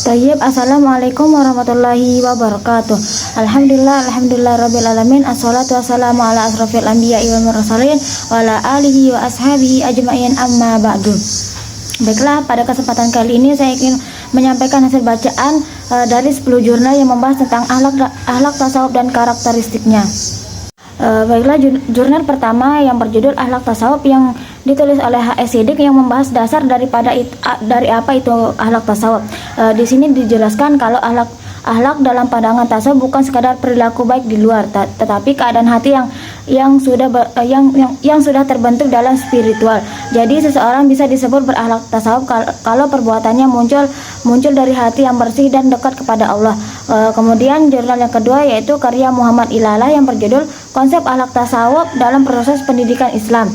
Tayyib, assalamualaikum warahmatullahi wabarakatuh. Alhamdulillah rabbil alamin. Assalatu wassalamu ala asrofil anbiya'i wal mursalin wa ala alihi wa ashabihi ajma'in, amma ba'du. Baiklah, pada kesempatan kali ini saya ingin menyampaikan hasil bacaan dari 10 jurnal yang membahas tentang akhlak tasawuf dan karakteristiknya. Baiklah, jurnal pertama yang berjudul Akhlak Tasawuf yang ditulis oleh H.S. Siddiq yang membahas dasar dari apa itu akhlak tasawuf. Di sini dijelaskan kalau akhlak dalam pandangan tasawuf bukan sekadar perilaku baik di luar, tetapi keadaan hati yang sudah terbentuk dalam spiritual. Jadi seseorang bisa disebut berakhlak tasawuf kalau perbuatannya muncul dari hati yang bersih dan dekat kepada Allah. Kemudian jurnal yang kedua yaitu karya Muhammad Ilalah yang berjudul Konsep Akhlak Tasawuf dalam Proses Pendidikan Islam.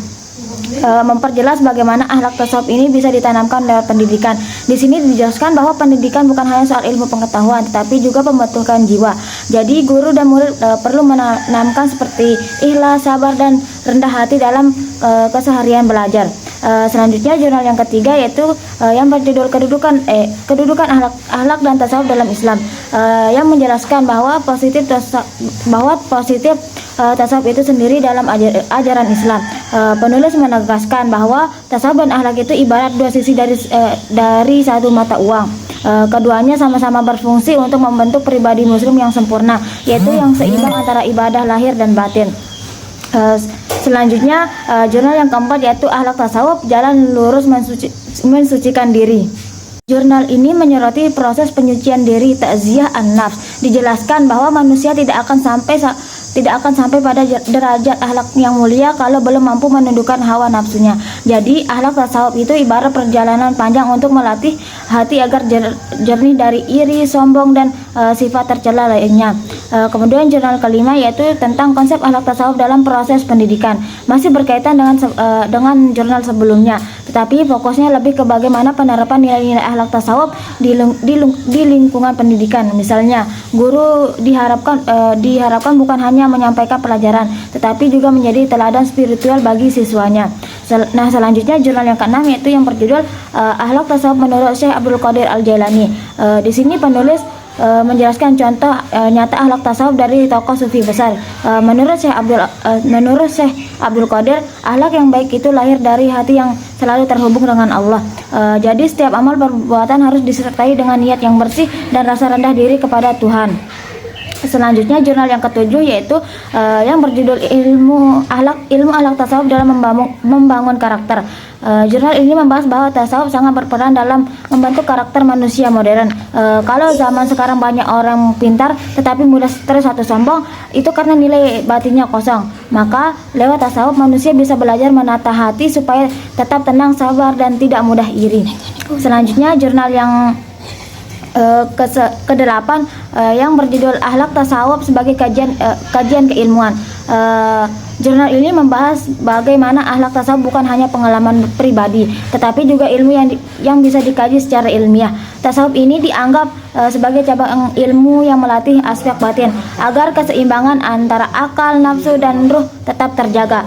Memperjelas bagaimana akhlak tasawuf ini bisa ditanamkan lewat pendidikan. Di sini dijelaskan bahwa pendidikan bukan hanya soal ilmu pengetahuan, tetapi juga pembentukan jiwa. Jadi guru dan murid perlu menanamkan seperti ikhlas, sabar, dan rendah hati dalam keseharian belajar. Selanjutnya jurnal yang ketiga yaitu yang berjudul kedudukan akhlak dan tasawuf dalam Islam, yang menjelaskan bahwa positif tasawuf itu sendiri dalam ajaran Islam. Penulis menegaskan bahwa tasawuf dan akhlak itu ibarat dua sisi dari satu mata uang. Keduanya sama-sama berfungsi untuk membentuk pribadi muslim yang sempurna, yaitu yang seimbang antara ibadah lahir dan batin. Selanjutnya jurnal yang keempat yaitu Akhlak Tasawuf, Jalan Lurus Mensucikan Diri. Jurnal ini menyoroti proses penyucian diri, ta'ziyah an-nafs. Dijelaskan bahwa manusia tidak akan sampai pada derajat akhlak yang mulia kalau belum mampu menundukkan hawa nafsunya. Jadi akhlak tasawuf itu ibarat perjalanan panjang untuk melatih hati agar jernih dari iri, sombong, dan sifat tercela lainnya. Kemudian jurnal kelima yaitu tentang konsep akhlak tasawuf dalam proses pendidikan. Masih berkaitan dengan jurnal sebelumnya, tetapi fokusnya lebih ke bagaimana penerapan nilai-nilai akhlak tasawuf di lingkungan pendidikan. Misalnya, guru diharapkan bukan hanya menyampaikan pelajaran, tetapi juga menjadi teladan spiritual bagi siswanya. Nah, selanjutnya jurnal yang keenam yaitu yang berjudul Akhlak Tasawuf menurut Syekh Abdul Qadir Al-Jailani. Di sini penulis menjelaskan contoh nyata akhlak tasawuf dari tokoh sufi besar. Menurut Syekh Abdul Qadir, akhlak yang baik itu lahir dari hati yang selalu terhubung dengan Allah. Jadi setiap amal perbuatan harus disertai dengan niat yang bersih dan rasa rendah diri kepada Tuhan. Selanjutnya jurnal yang ketujuh yaitu yang berjudul ilmu akhlak tasawuf dalam membangun karakter. Jurnal ini membahas bahwa tasawuf sangat berperan dalam membentuk karakter manusia modern. Kalau zaman sekarang banyak orang pintar tetapi mudah stres atau sombong, itu karena nilai batinnya kosong. Maka lewat tasawuf manusia bisa belajar menata hati supaya tetap tenang, sabar, dan tidak mudah iri. Selanjutnya jurnal yang ke-8 yang berjudul Akhlak Tasawuf sebagai kajian keilmuan. Jurnal ini membahas bagaimana akhlak tasawuf bukan hanya pengalaman pribadi, tetapi juga ilmu yang bisa dikaji secara ilmiah. Tasawuf ini dianggap sebagai cabang ilmu yang melatih aspek batin agar keseimbangan antara akal, nafsu, dan ruh tetap terjaga.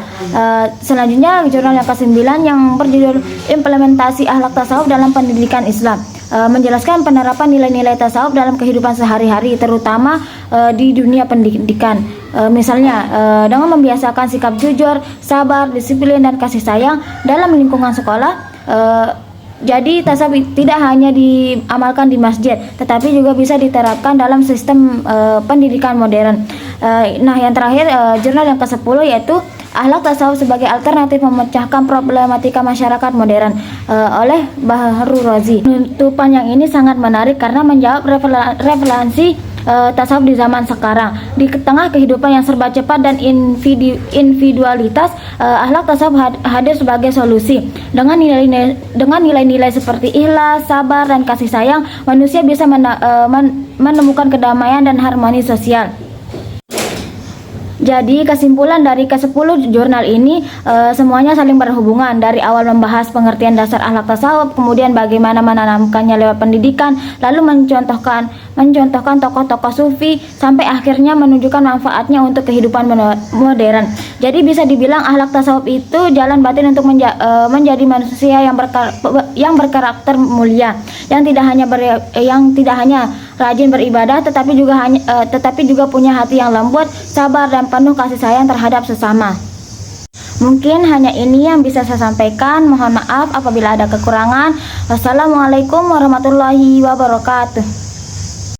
Selanjutnya jurnal yang ke-9 yang berjudul Implementasi Akhlak Tasawuf dalam Pendidikan Islam, menjelaskan penerapan nilai-nilai tasawuf dalam kehidupan sehari-hari, terutama di dunia pendidikan. Misalnya dengan membiasakan sikap jujur, sabar, disiplin, dan kasih sayang dalam lingkungan sekolah. Jadi tasawuf tidak hanya diamalkan di masjid, tetapi juga bisa diterapkan dalam sistem pendidikan modern. Nah, yang terakhir jurnal yang ke-10 yaitu Akhlak Tasawuf sebagai alternatif memecahkan problematika masyarakat modern oleh Bahru Razi. Penutupan yang ini sangat menarik karena menjawab relevansi tasawuf di zaman sekarang. Di tengah kehidupan yang serba cepat dan individualitas, akhlak tasawuf hadir sebagai solusi. Dengan nilai-nilai seperti ikhlas, sabar, dan kasih sayang, manusia bisa menemukan kedamaian dan harmoni sosial. Jadi kesimpulan dari ke-10 jurnal ini semuanya saling berhubungan. Dari awal membahas pengertian dasar akhlak tasawuf, kemudian bagaimana menanamkannya lewat pendidikan, lalu mencontohkan tokoh-tokoh sufi, sampai akhirnya menunjukkan manfaatnya untuk kehidupan modern. Jadi bisa dibilang akhlak tasawuf itu jalan batin untuk menjadi manusia yang berkarakter mulia, yang tidak hanya rajin beribadah, tetapi juga punya hati yang lembut, sabar, dan penuh kasih sayang terhadap sesama. Mungkin hanya ini yang bisa saya sampaikan. Mohon maaf apabila ada kekurangan. Wassalamualaikum warahmatullahi wabarakatuh.